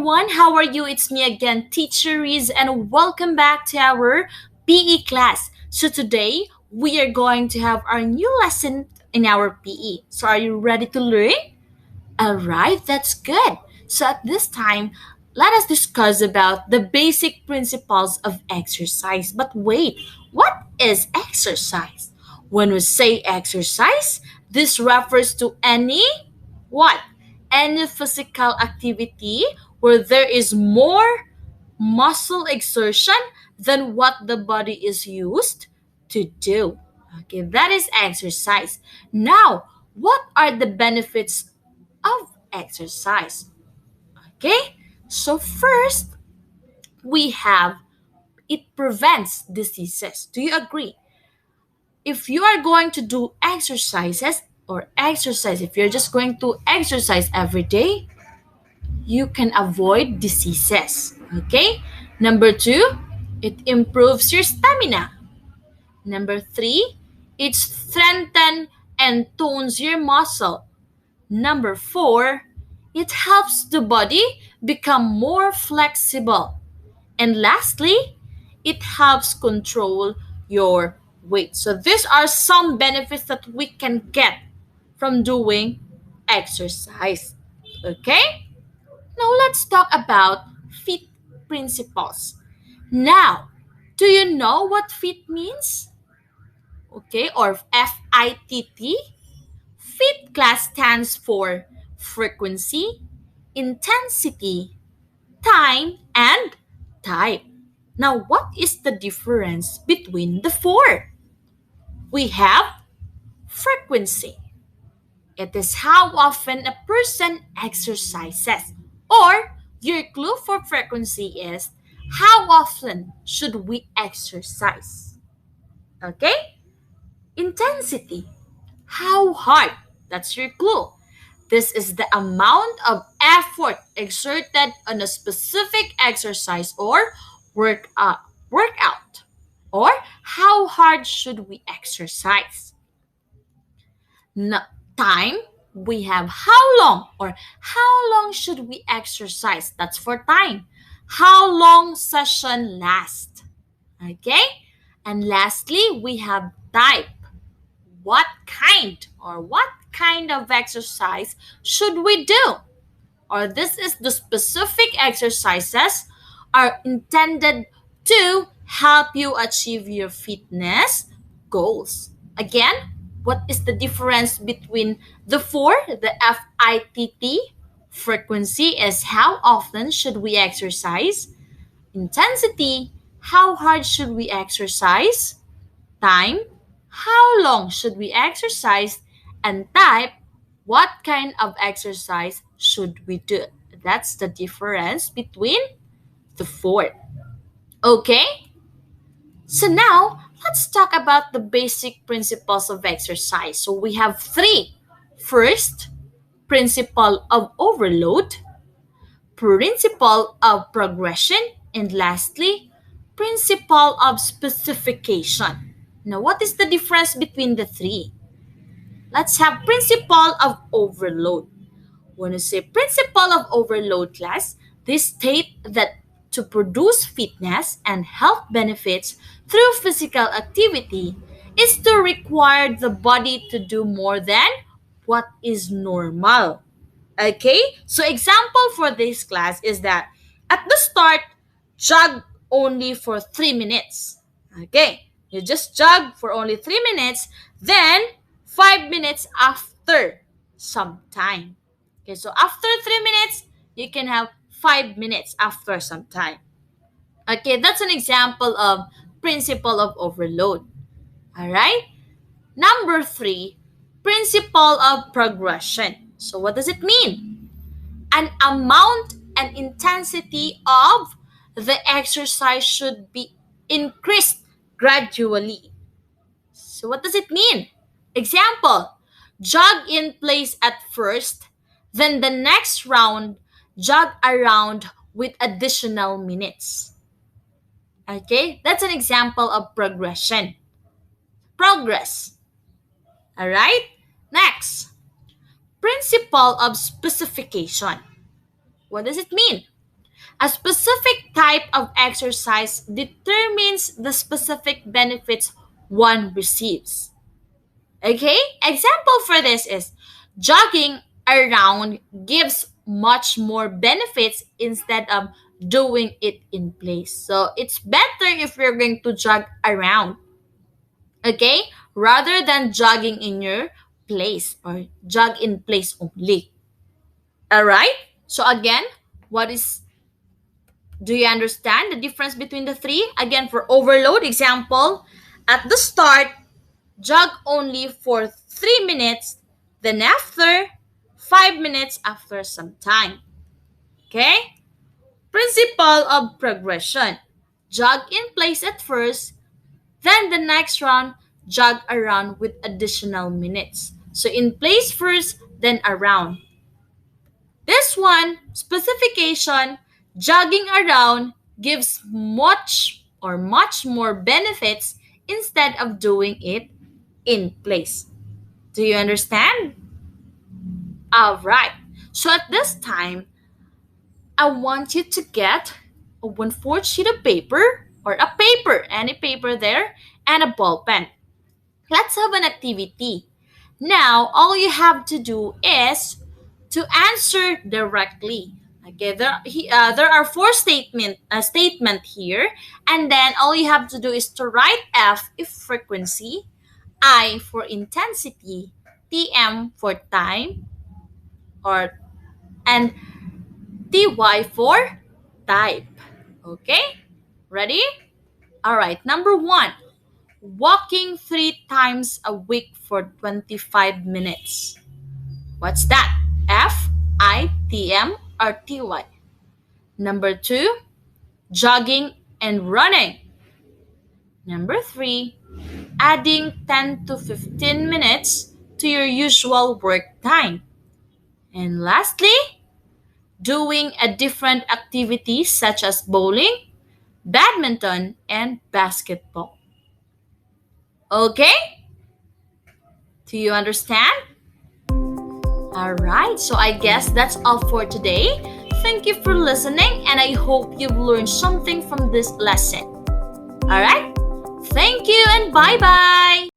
everyone, how are you? It's me again, Teacher Riz, and welcome back to our PE class. So today we are going to have our new lesson in our PE. So are you ready to learn? Alright, that's good. So at this time, let us discuss about the basic principles of exercise. But wait, what is exercise? When we say exercise, this refers to any what? Any physical activity where there is more muscle exertion than what the body is used to do. Okay, that is exercise. Now, what are the benefits of exercise? Okay, so first we have it prevents diseases. Do you agree? If you are going to do exercises or exercise, if you're just going to exercise every day, you can avoid diseases. Okay? Number two, it improves your stamina. Number three, it strengthens and tones your muscle. Number four, it helps the body become more flexible. And lastly, it helps control your weight. So these are some benefits that we can get from doing exercise. Okay? Now let's talk about FITT principles. Now, do you know what FITT means? Okay, or FITT? FITT class stands for frequency, intensity, time, and type. Now, what is the difference between the four? We have frequency. It is how often a person exercises. Or your clue for frequency is how often should we exercise? Okay? Intensity. How hard? That's your clue. This is the amount of effort exerted on a specific exercise or workout. Or how hard should we exercise? No, time, we have how long or how long should we exercise? That's for time. How long session last? Okay? And lastly, we have type. What kind or what kind of exercise should we do? Or this is the specific exercises are intended to help you achieve your fitness goals. Again, what is the difference between the four? The FITT frequency is how often should we exercise? Intensity, how hard should we exercise? Time, how long should we exercise? And type, what kind of exercise should we do? That's the difference between the four. Okay? So now, let's talk about the basic principles of exercise. So we have three. First, principle of overload, principle of progression, and lastly, principle of specification. Now, what is the difference between the three? Let's have principle of overload. When you say principle of overload class, they state that to produce fitness and health benefits through physical activity is to require the body to do more than what is normal. Okay? So example for this class is that at the start, jog only for 3 minutes. Okay? You just jog for only 3 minutes, then 5 minutes after some time. Okay, so after 3 minutes, you can have 5 minutes after some time. Okay, that's an example of principle of overload. All right? Number 3, principle of progression. So what does it mean? An amount and intensity of the exercise should be increased gradually. So what does it mean? Example, jog in place at first, then the next round, jog around with additional minutes. Okay, that's an example of progression. Progress. All right? Next, principle of specification. What does it mean? A specific type of exercise determines the specific benefits one receives. Okay? Example for this is jogging around gives much more benefits instead of doing it in place. So it's better if you're going to jog around, okay? Rather than jogging in your place or jog in place only. All right? So again, what is do you understand the difference between the three? Again, for overload example, at the start, jog only for 3 minutes, then after 5 minutes after some time. Okay? Principle of progression. Jog in place at first, then the next round, jog around with additional minutes. So in place first, then around. This one, specification, jogging around gives much more benefits instead of doing it in place. Do you understand? All right. So at this time, I want you to get a 1/4 sheet of paper or a paper, any paper there, and a ball pen. Let's have an activity. Now, all you have to do is to answer directly. Okay, there are four statement here, and then all you have to do is to write F if frequency, I for intensity, TM for time, or and TY for type. Okay, ready? All right. Number one, walking 3 times a week for 25 minutes. What's that? F, I, T, M, or T, Y? Number two, jogging and running. Number three, adding 10 to 15 minutes to your usual work time. And lastly, doing a different activities such as bowling, badminton, and basketball. Okay? Do you understand? Alright, so I guess that's all for today. Thank you for listening, and I hope you've learned something from this lesson. Alright? Thank you, and bye bye!